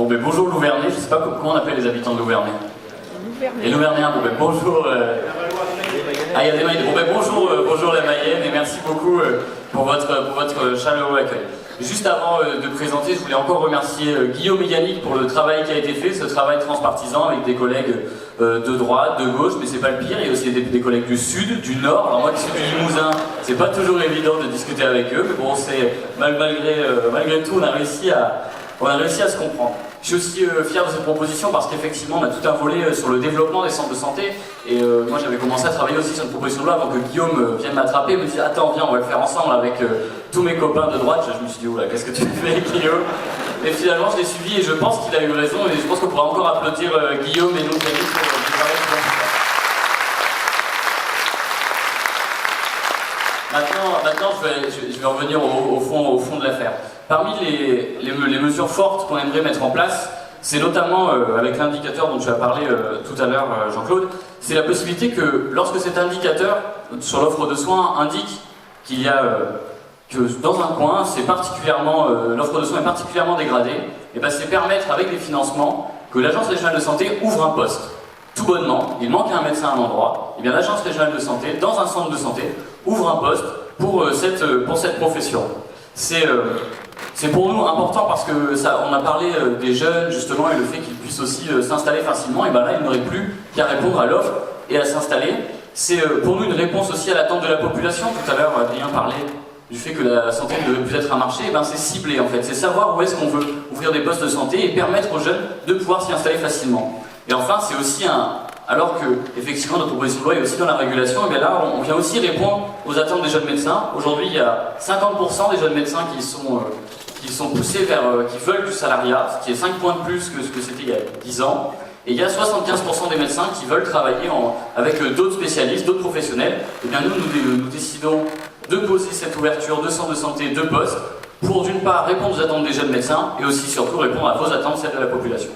Bon, ben bonjour Louvernay, je sais pas comment on appelle les habitants de Louvernay. Les Louvernéens, bon ben bonjour. Ah, il y a des Mayennes. Bon ben bonjour les Mayennes et merci beaucoup pour votre chaleureux accueil. Juste avant de présenter, je voulais encore remercier Guillaume et Yannick pour le travail qui a été fait, ce travail transpartisan avec des collègues de droite, de gauche, mais c'est pas le pire, il y a aussi des collègues du sud, du nord. Alors moi qui suis du Limousin, c'est pas toujours évident de discuter avec eux, mais bon, malgré tout, on a réussi à se comprendre. Je suis aussi fier de cette proposition parce qu'effectivement on a tout un volet sur le développement des centres de santé et moi j'avais commencé à travailler aussi sur une proposition de loi avant que Guillaume vienne m'attraper et me dise attends viens on va le faire ensemble avec tous mes copains de droite. Je me suis dit oula qu'est-ce que tu fais Guillaume? Et finalement je l'ai suivi et je pense qu'il a eu raison et je pense qu'on pourra encore applaudir Guillaume et donc Yannick pour le travail qu'ils ont fait. Maintenant je vais revenir au fond de l'affaire. Parmi les mesures fortes qu'on aimerait mettre en place, c'est notamment, avec l'indicateur dont tu as parlé tout à l'heure, Jean-Claude, c'est la possibilité que lorsque cet indicateur sur l'offre de soins indique qu'il y a que dans un coin, l'offre de soins est particulièrement dégradée, et ben c'est permettre avec des financements que l'Agence régionale de santé ouvre un poste. Tout bonnement, il manque un médecin à un endroit, et bien l'Agence régionale de santé, dans un centre de santé, ouvre un poste pour cette profession. C'est pour nous important parce que on a parlé des jeunes justement et le fait qu'ils puissent aussi s'installer facilement, et bien là ils n'auraient plus qu'à répondre à l'offre et à s'installer. C'est pour nous une réponse aussi à l'attente de la population. Tout à l'heure Adrien parlait du fait que la santé ne devait plus être un marché, et ben c'est ciblé en fait, c'est savoir où est-ce qu'on veut ouvrir des postes de santé et permettre aux jeunes de pouvoir s'y installer facilement. Et enfin c'est aussi alors que effectivement notre proposition de loi est aussi dans la régulation, et bien là on vient aussi répondre aux attentes des jeunes médecins. Aujourd'hui il y a 50% des jeunes médecins qui sont poussés qui veulent du salariat, ce qui est 5 points de plus que ce que c'était il y a 10 ans. Et il y a 75% des médecins qui veulent travailler avec d'autres spécialistes, d'autres professionnels. Et bien nous décidons de poser cette ouverture de centres de santé, de postes, pour d'une part répondre aux attentes des jeunes médecins, et aussi surtout répondre à vos attentes, celles de la population.